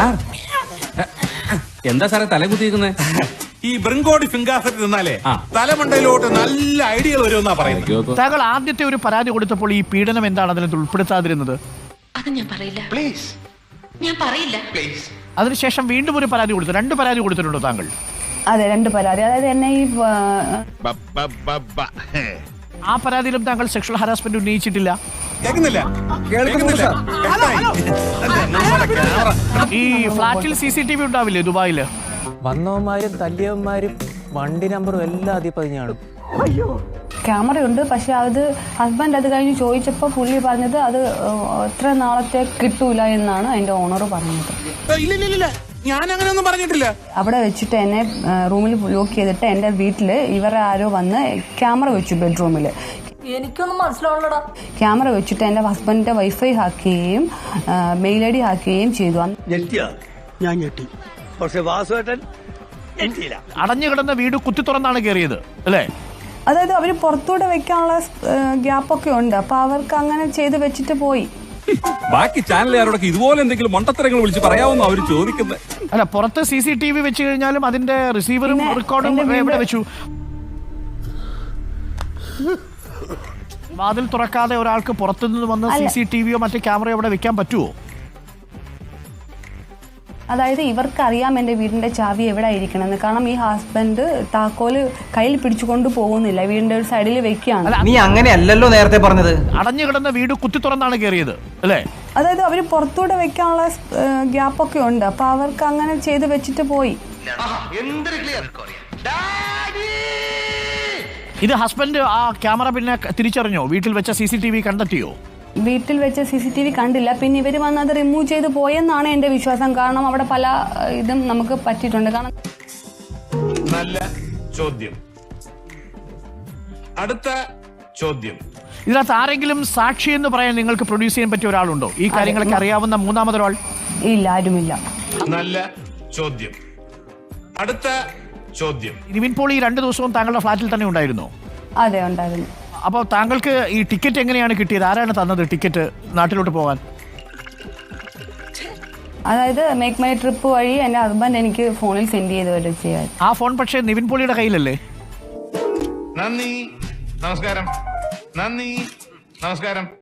Sir എന്താ സാറേ തല കുത്തിയിരിക്കുന്നത്? ഈ ബ്രിങ്കോഡി ഫിംഗാസെറ്റ് തിന്നാലേ തലമണ്ടയിലോട്ട് നല്ല ഐഡിയകൾ വരുമെന്നാ പറയുന്നത്. താങ്കൾ ആദ്യത്തെ ഒരു പരാതി കൊടുത്തപ്പോൾ ഈ പീഡനം എന്താണ് അതിനകത്ത് ഉൾപ്പെടുത്താതിരുന്നത്? അത് ഞാൻ പറയില്ല, പ്ലീസ്. ഞാൻ പറയില്ല, പ്ലീസ്. അതിനുശേഷം വീണ്ടും ഒരു പരാതി കൊടുത്തു. 2 പരാതി കൊടുത്തിട്ടുണ്ടോ താങ്കൾ? അതെ, 2 പരാതി. അതായത് എന്നെ ഈ ആ പരാതിയിലും താങ്കൾ സെക്ഷൽ ഹരാസ്മെന്റ് ഉന്നയിച്ചിട്ടില്ല. ഈ ഫ്ലാറ്റിൽ CCTV ഉണ്ടാവില്ലേ ദുബായില്? വന്നവന്മാരും തല്ലിയവന്മാരും വണ്ടി നമ്പറും എല്ലാം അതിൽ പതിഞ്ഞാണ്. ക്യാമറയുണ്ട്, പക്ഷെ അത് ഹസ്ബൻഡ് അത് കഴിഞ്ഞ് ചോദിച്ചപ്പോൾ പുള്ളി പറഞ്ഞത് അത് എത്ര നാളത്തെ കിട്ടൂല എന്നാണ് അതിന്റെ ഓണർ പറഞ്ഞത്. ഞാൻ അങ്ങനെയൊന്നും പറഞ്ഞിട്ടില്ല. അവിടെ വെച്ചിട്ട് എന്നെ റൂമിൽ ലോക്ക് ചെയ്തിട്ട് എന്റെ വീട്ടില് ഇവരെ ആരോ വന്ന് ക്യാമറ വെച്ചു ബെഡ്റൂമിൽ. എനിക്കൊന്നും മനസ്സിലാവണടാ. ക്യാമറ വെച്ചിട്ട് എന്റെ ഹസ്ബൻഡിന്റെ വൈഫൈ ഹാക്ക് ചെയ്യുകയും മെയിൽ ID ഹാക്ക് ചെയ്യുകയും ചെയ്തു. ഞാൻ ഞെട്ടി, പക്ഷെ വാസുവേട്ടൻ ഞെട്ടിയില്ല. അടഞ്ഞു കിടന്ന വീട് കുത്തി തുറന്നാണ് കയറിയത് അല്ലേ? അതായത് അവര് പുറത്തൂടെ വെക്കാനുള്ള ഗ്യാപ്പൊക്കെ ഉണ്ട്, അപ്പൊ അവർക്ക് അങ്ങനെ ചെയ്ത് വെച്ചിട്ട് പോയി. ബാക്കി ചാനലുകാരോടൊക്കെ ഇതുപോലെ എന്തെങ്കിലും മണ്ടത്തരങ്ങൾ വിളിച്ച് പറയാവുന്ന അവര് ചോദിക്കുന്നത്. അല്ല, പുറത്ത് CCTV വെച്ച് കഴിഞ്ഞാലും അതിന്റെ റിസീവറും റെക്കോർഡും എവിടെ വെച്ചു? വാതിൽ തുറക്കാതെ ഒരാൾക്ക് പുറത്തുനിന്ന് വന്ന് CCTVയോ മറ്റു ക്യാമറയോ അവിടെ വെക്കാൻ പറ്റുമോ? അതായത് ഇവർക്ക് അറിയാം എന്റെ വീടിന്റെ ചാവി എവിടെ ഇരിക്കണമെന്ന്. കാരണം ഈ ഹസ്ബൻഡ് താക്കോല് കയ്യിൽ പിടിച്ചുകൊണ്ട് പോകുന്നില്ല, വീടിന്റെ ഒരു സൈഡിൽ വെക്കുകയാണ്. നീ അങ്ങനെയല്ലല്ലോ നേരത്തെ പറഞ്ഞത്. അടഞ്ഞു കിടന്ന വീട് കുത്തി തുറന്നാണ് കയറിയത് അല്ലേ? അതായത് അവര് പുറത്തൂടെ വെക്കാനുള്ള ഗ്യാപ്പൊക്കെ ഉണ്ട്, അപ്പൊ അവർക്ക് അങ്ങനെ ചെയ്ത് വെച്ചിട്ട് പോയി. ഇത് ഹസ്ബൻഡ് ആ ക്യാമറ പിന്നെ തിരിച്ചറിഞ്ഞോ? വീട്ടിൽ വെച്ച CCTV കണ്ടെത്തിയോ? വീട്ടിൽ വെച്ച CCTV കണ്ടില്ല. പിന്നെ ഇവര് വന്ന് അത് റിമൂവ് ചെയ്ത് പോയെന്നാണ് എന്റെ വിശ്വാസം. കാരണം അവിടെ പല ഇതും നമുക്ക് പറ്റിയിട്ടുണ്ട്. കാരണം നല്ല ചോദ്യം. അടുത്ത ചോദ്യം. ഇതിനകത്ത് ആരെങ്കിലും സാക്ഷി എന്ന് പറയാൻ നിങ്ങൾക്ക് പ്രൊഡ്യൂസ് ചെയ്യാൻ പറ്റിയ ഒരാളുണ്ടോ? ഈ കാര്യങ്ങളൊക്കെ അറിയാവുന്ന മൂന്നാമതൊരാൾ? ഇല്ല, ആരുമില്ല. നല്ല ചോദ്യം. അടുത്ത ചോദ്യം. നിവിൻ പോളി 2 ദിവസവും താങ്കളുടെ ഫ്ലാറ്റിൽ തന്നെ ഉണ്ടായിരുന്നു? അതെ, ഉണ്ടായിരുന്നു. അപ്പോൾ താങ്കൾക്ക് ഈ ടിക്കറ്റ് എങ്ങനെയാണ് കിട്ടിയത്? ആരാണ് തന്നത് ടിക്കറ്റ് നാട്ടിലോട്ട് പോകാൻ? അതായത് മേക്ക് മൈ ട്രിപ്പ് വഴി എന്റെ ഹസ്ബൻഡ് എനിക്ക് ഫോണിൽ സെൻഡ് ചെയ്ത് വരെ ചെയ്യാൻ. ആ ഫോൺ പക്ഷേ നിവിൻ പോളിയുടെ കയ്യിലല്ലേ? നന്ദി, നമസ്കാരം.